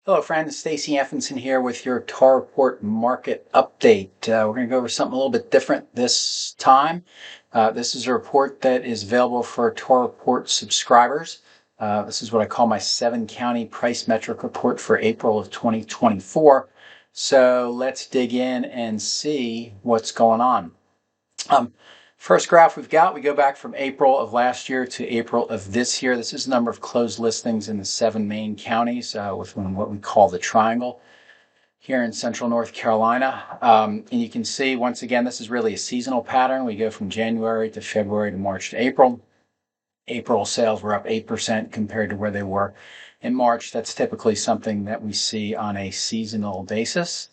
Hello friends, Stacy Effinson here with your Tar Report market update. We're going to go over something a little bit different this time. This is a report that is available for Tar Report subscribers. This is what I call my 7-county price metric report for April of 2024. So let's dig in and see what's going on. First graph we go back from April of last year to April of this year. This is the number of closed listings in the 7 main counties within what we call the triangle here in central North Carolina. And you can see, once again, this is really a seasonal pattern. We go from January to February to March to April. April sales were up 8% compared to where they were in March. That's typically something that we see on a seasonal basis.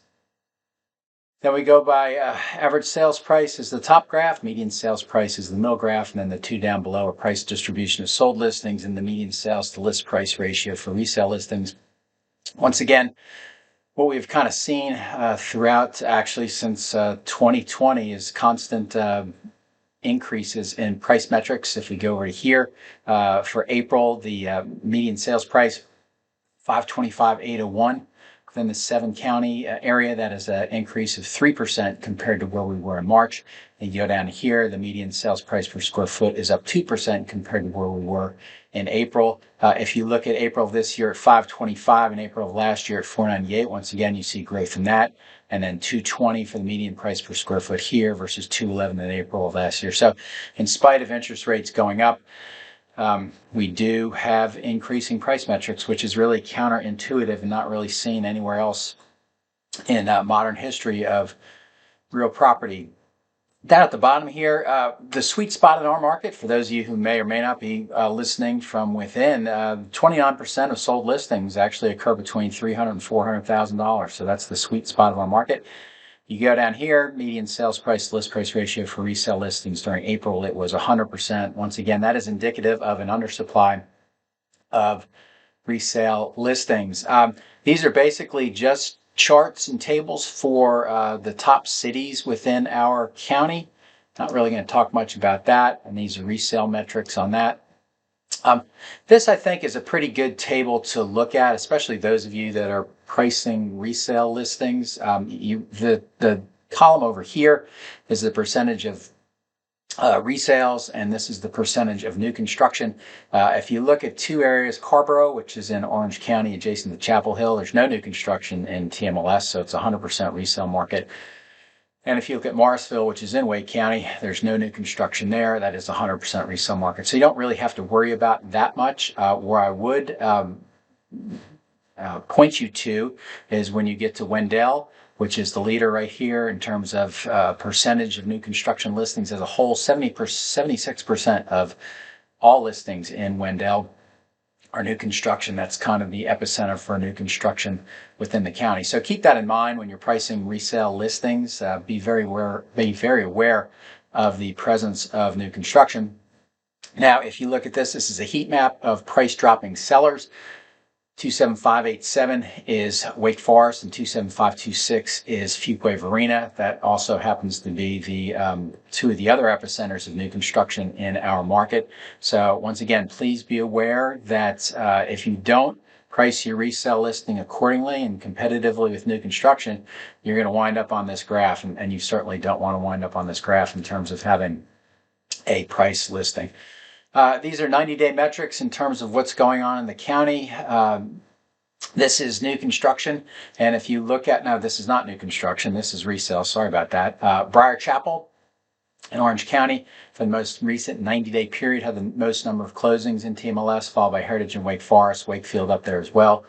Then we go by average sales price is the top graph, median sales price is the middle graph, and then the two down below are price distribution of sold listings and the median sales to list price ratio for resale listings. Once again, what we've kind of seen throughout actually since 2020 is constant increases in price metrics. If we go over here for April, the median sales price $525,801. Within the 7-county area, that is an increase of 3% compared to where we were in March. And you go down here, the median sales price per square foot is up 2% compared to where we were in April. If you look at April of this year at $525 and April of last year at $498, once again, you see growth in that. And then $220 for the median price per square foot here versus $211 in April of last year. So in spite of interest rates going up, we do have increasing price metrics, which is really counterintuitive and not really seen anywhere else in modern history of real property. Down at the bottom here, the sweet spot in our market, for those of you who may or may not be listening from within, 29% of sold listings actually occur between $300,000 and $400,000. So that's the sweet spot of our market. You go down here, median sales price to list price ratio for resale listings during April, it was 100%. Once again, that is indicative of an undersupply of resale listings. These are basically just charts and tables for the top cities within our county. Not really going to talk much about that, and these are resale metrics on that. This, I think, is a pretty good table to look at, especially those of you that are pricing resale listings. The column over here is the percentage of resales, and this is the percentage of new construction. If you look at two areas, Carborough, which is in Orange County adjacent to Chapel Hill, there's no new construction in TMLS, so it's a 100% resale market. And if you look at Morrisville, which is in Wake County, there's no new construction there. That is a 100% resale market. So you don't really have to worry about that much. Where I would point you to is when you get to Wendell, which is the leader right here in terms of percentage of new construction listings as a whole. 76% of all listings in Wendell are new construction. That's kind of the epicenter for new construction within the county. So keep that in mind when you're pricing resale listings. Be very aware of the presence of new construction. Now, if you look at this, this is a heat map of price dropping sellers. 27587 is Wake Forest and 27526 is Fuquay-Varina. That also happens to be the two of the other epicenters of new construction in our market. So once again, please be aware that if you don't price your resale listing accordingly and competitively with new construction, you're going to wind up on this graph, and you certainly don't want to wind up on this graph in terms of having a price listing. These are 90-day metrics in terms of what's going on in the county. This is new construction, and if you look at, no, this is not new construction, this is resale, sorry about that. Briar Chapel in Orange County, for the most recent 90-day period, had the most number of closings in TMLS, followed by Heritage and Wake Forest, Wakefield up there as well.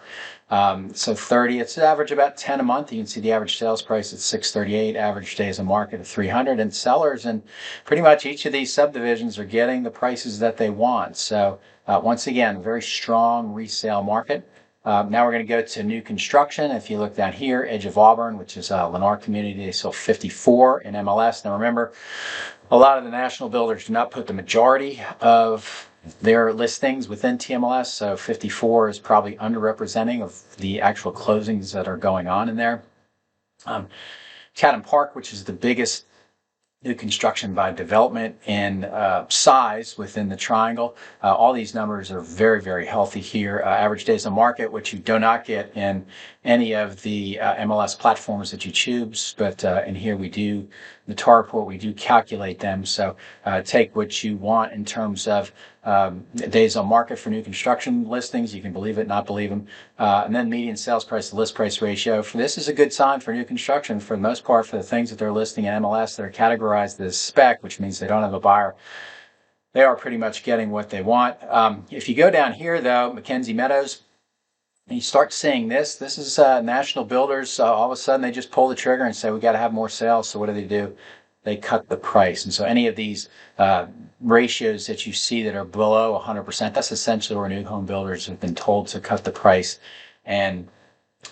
So 30, it's average about 10 a month. You can see the average sales price at $638, average days on market of 300, and sellers in pretty much each of these subdivisions are getting the prices that they want. So once again, very strong resale market. Now we're going to go to new construction. If you look down here, Edge of Auburn, which is Lennar community, they sold 54 in MLS. Now remember, a lot of the national builders do not put the majority of their listings within TMLS, so 54 is probably underrepresenting of the actual closings that are going on in there. Chatham Park, which is the biggest new construction by development, and size within the triangle. All these numbers are very, very healthy here. Average days on market, which you do not get in any of the MLS platforms that you choose, but in here we do, the TAR report, we do calculate them. So take what you want in terms of days on market for new construction listings. You can believe it, not believe them. And then median sales price to list price ratio. This is a good sign for new construction for the most part for the things that they're listing in MLS that are categorized as spec, which means they don't have a buyer. They are pretty much getting what they want. If you go down here, though, Mackenzie Meadows, and you start seeing this is national builders. All of a sudden, they just pull the trigger and say, we got to have more sales. So what do? They cut the price. And so any of these ratios that you see that are below 100%, that's essentially where new home builders have been told to cut the price, and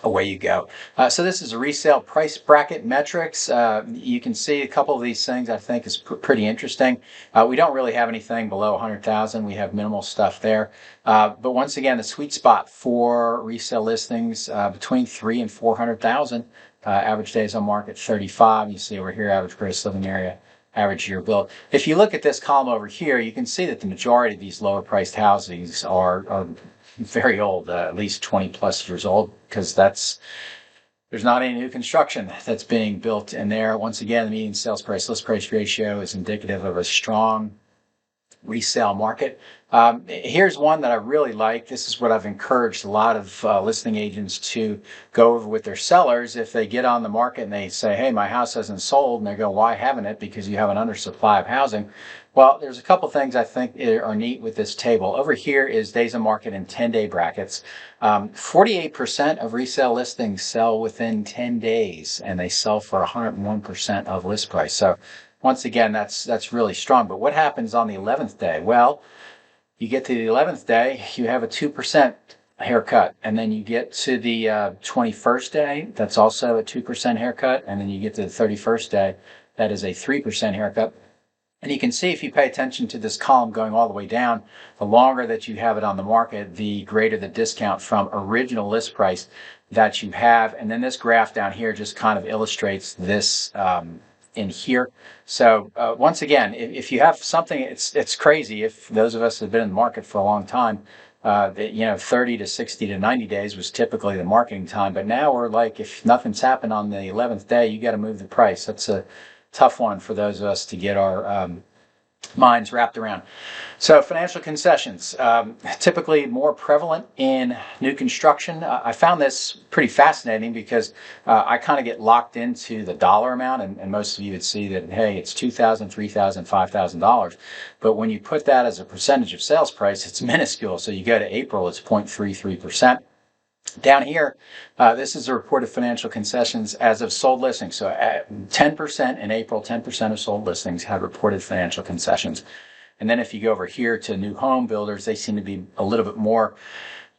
away you go. So this is a resale price bracket metrics. You can see a couple of these things I think is pretty interesting. We don't really have anything below 100,000. We have minimal stuff there. But once again, the sweet spot for resale listings between 300,000 and 400,000. Average days on market 35. You see over here, average gross living area, average year built. If you look at this column over here, you can see that the majority of these lower priced housings are very old, at least 20 plus years old, because there's not any new construction that's being built in there. Once again, the median sales price list price ratio is indicative of a strong resale market. Here's one that I really like. This is what I've encouraged a lot of listing agents to go over with their sellers. If they get on the market and they say, hey, my house hasn't sold, and they go, why haven't it? Because you have an undersupply of housing. Well, there's a couple things I think are neat with this table. Over here is days on market in 10-day brackets. 48% of resale listings sell within 10 days, and they sell for 101% of list price. So once again, that's really strong. But what happens on the 11th day? Well, you get to the 11th day, you have a 2% haircut. And then you get to the 21st day, that's also a 2% haircut. And then you get to the 31st day, that is a 3% haircut. And you can see if you pay attention to this column going all the way down, the longer that you have it on the market, the greater the discount from original list price that you have. And then this graph down here just kind of illustrates this in here. So once again, if you have something, it's crazy. If those of us have been in the market for a long time, 30 to 60 to 90 days was typically the marketing time. But now we're like, if nothing's happened on the 11th day, you got to move the price. That's a tough one for those of us to get our minds wrapped around. So financial concessions, typically more prevalent in new construction. I found this pretty fascinating because I kind of get locked into the dollar amount, and most of you would see that, hey, it's $2,000, $3,000, $5,000. But when you put that as a percentage of sales price, it's minuscule. So you go to April, it's 0.33%. Down here, this is a report of financial concessions as of sold listings. So 10% in April, 10% of sold listings had reported financial concessions. And then if you go over here to new home builders, they seem to be a little bit more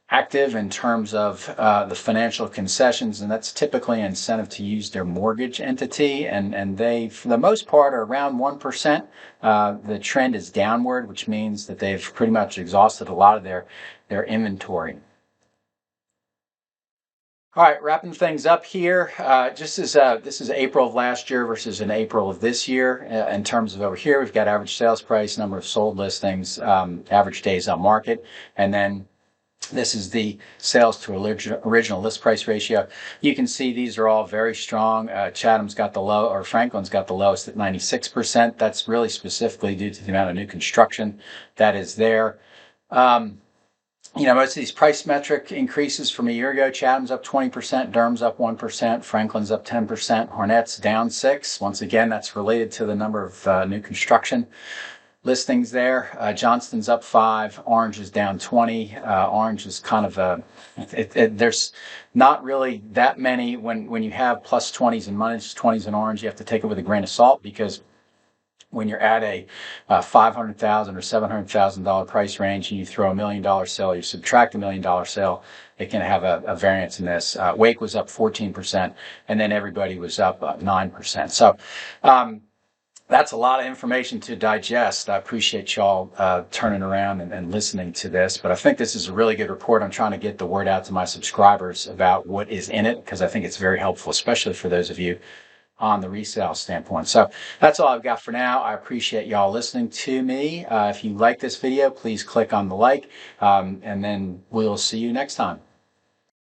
active in terms of the financial concessions, and that's typically an incentive to use their mortgage entity. And they, for the most part, are around 1%. The trend is downward, which means that they've pretty much exhausted a lot of their inventory. All right, wrapping things up here. This is April of last year versus in April of this year. In terms of over here, we've got average sales price, number of sold listings, average days on market, and then this is the sales to original list price ratio. You can see these are all very strong. Chatham's got the low, or Franklin's got the lowest at 96%. That's really specifically due to the amount of new construction that is there. Most of these price metric increases from a year ago. Chatham's up 20%, Durham's up 1%, Franklin's up 10%, Hornet's down 6%. Once again, that's related to the number of new construction listings there. Johnston's up 5%, Orange is down 20%. Orange is kind of there's not really that many. When you have plus 20s and minus 20s in Orange, you have to take it with a grain of salt, because when you're at a $500,000 or $700,000 price range and you throw $1 million sale, you subtract $1 million sale, it can have a variance in this. Wake was up 14%, and then everybody was up 9%. So that's a lot of information to digest. I appreciate y'all turning around and listening to this, but I think this is a really good report. I'm trying to get the word out to my subscribers about what is in it, because I think it's very helpful, especially for those of you on the resale standpoint. So that's all I've got for now. I appreciate y'all listening to me. If you like this video, please click on the like, and then we'll see you next time.